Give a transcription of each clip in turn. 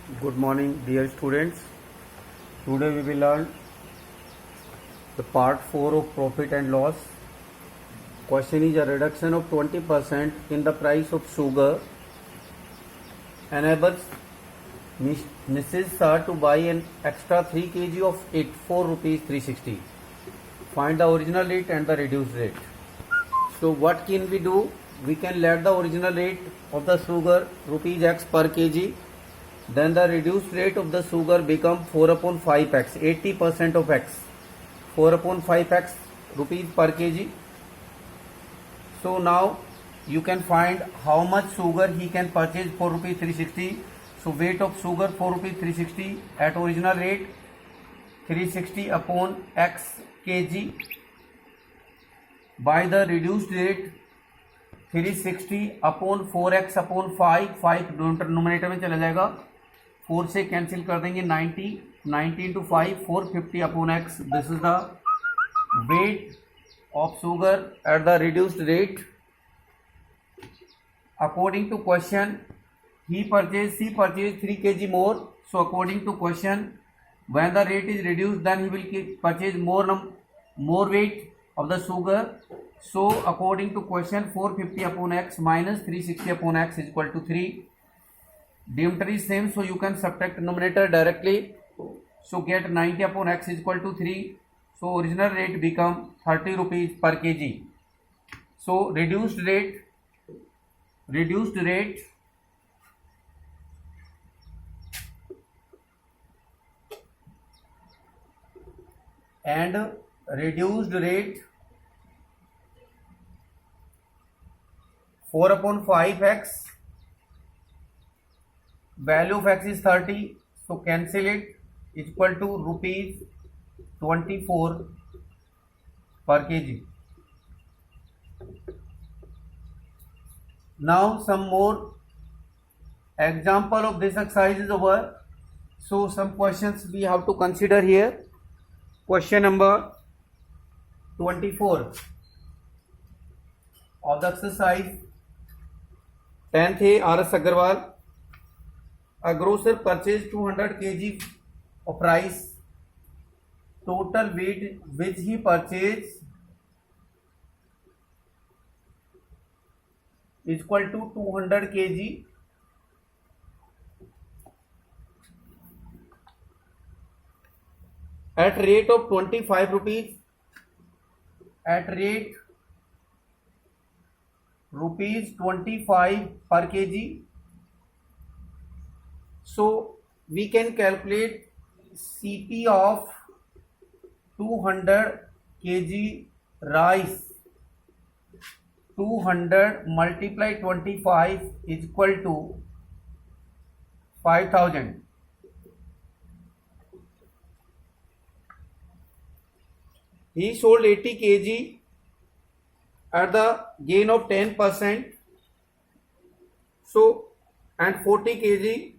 Good morning, dear students. Today we will learn the part 4 of profit and loss. Question is a reduction of 20% in the price of sugar enables Mrs. Shah to buy an extra 3 kg of it for rupees 360. Find the original rate and the reduced rate. So what can we do? We can let the original rate of the sugar rupees x per kg. Then the reduced rate of the sugar become 4 upon 5x, 80% of x, 4 upon 5x rupees per kg. So now you can find how much sugar he can purchase for rupees 360. So weight of sugar for rupees 360 at original rate 360 upon x kg by the reduced rate 360 upon 4x upon 5 denominator में चला जाएगा, 4 से cancel कर देंगे 90 into 5 450 upon x. This is the weight of sugar at the reduced rate. According to question she purchase 3 kg more. So according to question, when the rate is reduced, then he will purchase more weight of the sugar. So according to question, 450 upon x minus 360 upon x is equal to 3. Diameter is same, so you can subtract numerator directly. So get 90 upon x is equal to 3. So original rate become 30 rupees per kg. So reduced rate and reduced rate 4 upon 5x. Value of x is 30, so cancel it, is equal to rupees 24 per kg. Now some more example of this exercise is over. So some questions we have to consider here. Question number 24 of the exercise 10th A. R.S. Agarwal. A grocer purchased 200 kg of rice. Total weight which he purchased is equal to 200 kg at rate of 25 rupees. At rate rupees 25 per kg. So we can calculate CP of 200 kg rice. 200 multiply 25 is equal to 5000. He sold 80 kg at the gain of 10%. So and 40 kg.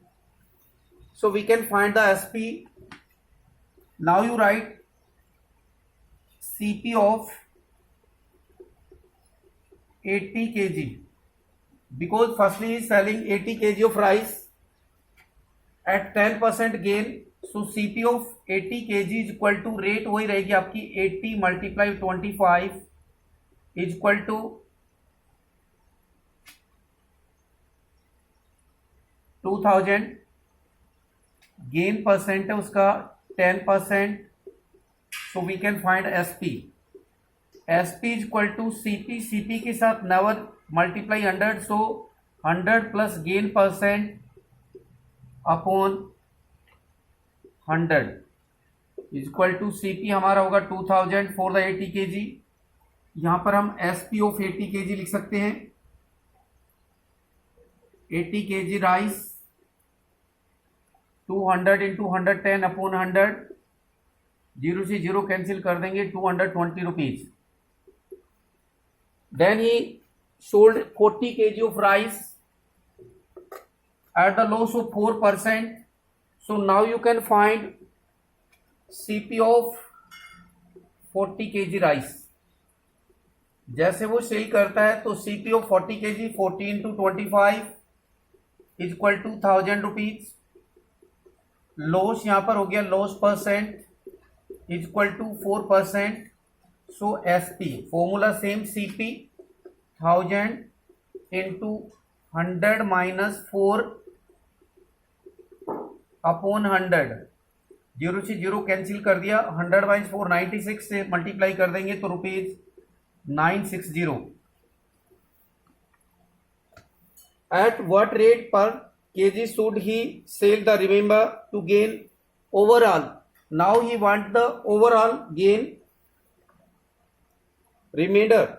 So we can find the SP. Now you write CP of 80 kg because firstly he is selling 80 kg of rice at 10% gain. So CP of 80 kg is equal to rate वही रहेगी आपकी 80 multiply 25 is equal to 2000. Gain percent है उसका 10%. So we can find SP. SP is equal to CP के साथ never multiply 100. So 100 plus gain percent upon 100 is equal to CP हमारा होगा 2000 for the 80 kg. यहां पर हम SP ऑफ 80 kg लिख सकते हैं. 80 kg राइस 200 इंटू 110 अपॉन 100. 0 से 0 कैंसिल कर देंगे. 220 rupees. Then he sold 40 kg of rice at the loss of 4%. So now you can find CP of 40 kg rice. जैसे वो सेल करता है तो CP of 40 kg 40 into 25 is equal to 1000 rupees. Loss यहां पर हो गया, loss percent equal to 4%. So SP formula same, CP 1000 into 100 minus 4 upon 100. Zero से जीरो कैंसिल कर दिया, 100 बाई 4 96 से मल्टीप्लाई कर देंगे तो ₹960. At what rate per kg should he sell the remainder to gain overall? Now he want the overall gain remainder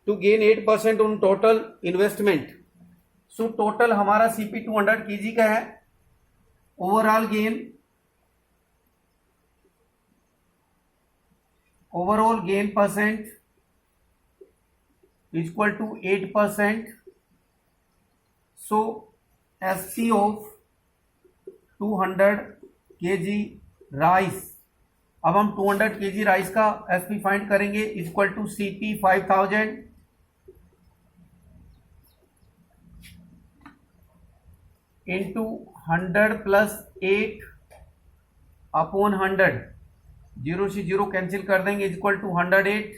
to gain 8% on total investment. So total हमारा CP 200 kg का है. Overall gain percent is equal to 8%. So SP of 200 kg rice, अब हम 200 kg rice का SP find करेंगे, is equal to CP 5000 into 100 plus 8 upon 100. Zero से zero cancel कर देंगे, is equal to 108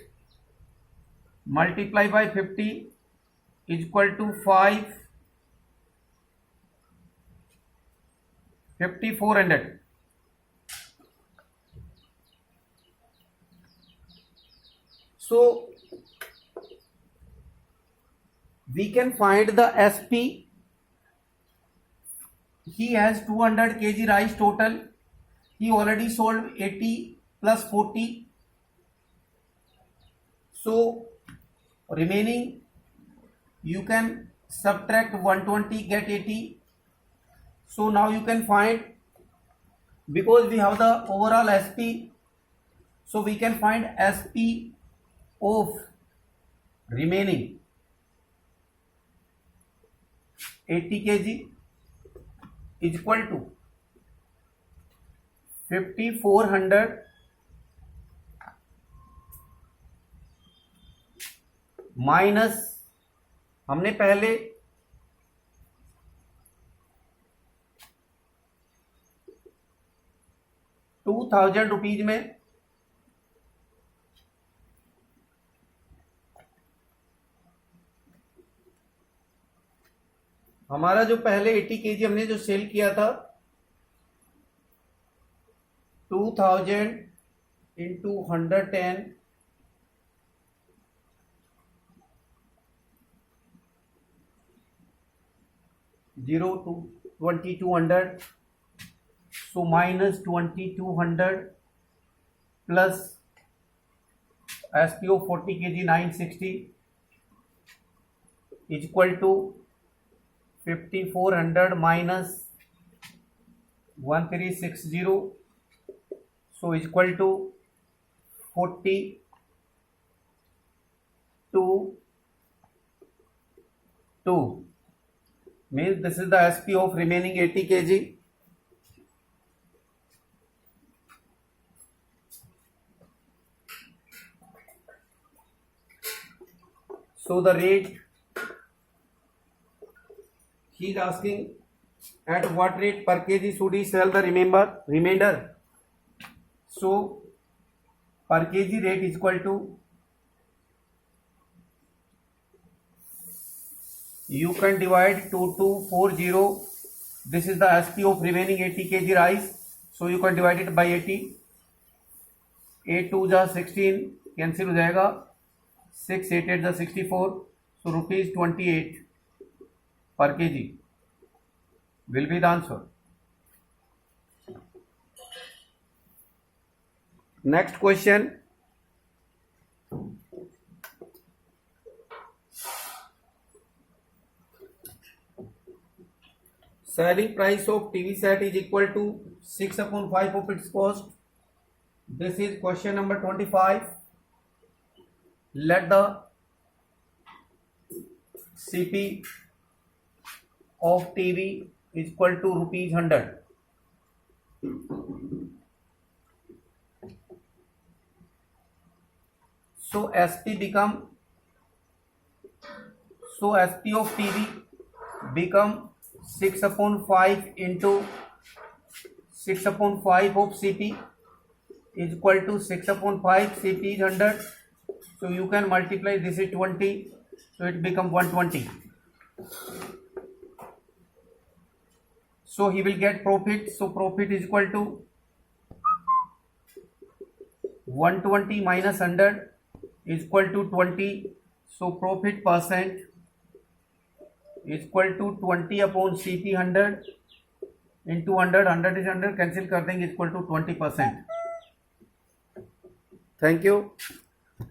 multiply by 50 is equal to 5400. So we can find the SP. He has 200 kg rice total. He already sold 80 plus 40. So remaining you can subtract 120, get 80. So now you can find, because we have the overall SP, so we can find SP of remaining 80 kg is equal to 5400 minus, हमने पहले 2000 rupees में हमारा जो पहले 80 kg हमने जो cell किया था, 2000 into 110 0 to 2200. So minus 2200 plus SPO 40 kg 960 is equal to 5400 minus 1360. So is equal to 42.2. Means this is the SP of remaining 80 kg. So the rate, he is asking at what rate per kg should he sell the remainder. So per kg rate is equal to, you can divide 2240. This is the SP of remaining 80 kg rice. So you can divide it by 80. 8 2 जा 16 cancel हो जाएगा, 6 8 8 जा 64. So ₹28 per kg will be the answer. Next question. Selling price of TV set is equal to 6/5 of its cost. This is question number 25. Let the CP of TV is equal to ₹100. So SP of TV become 6/5 into 6 upon 5 of CP is equal to 6 upon 5, CP is 100. So you can multiply, this is 20, so it becomes 120. So he will get profit. So profit is equal to 120 minus 100 is equal to 20. So profit percent is equal to 20 upon CP 100 into 100. 100 is 100, cancel कर देंगे, equal to 20%. Thank you.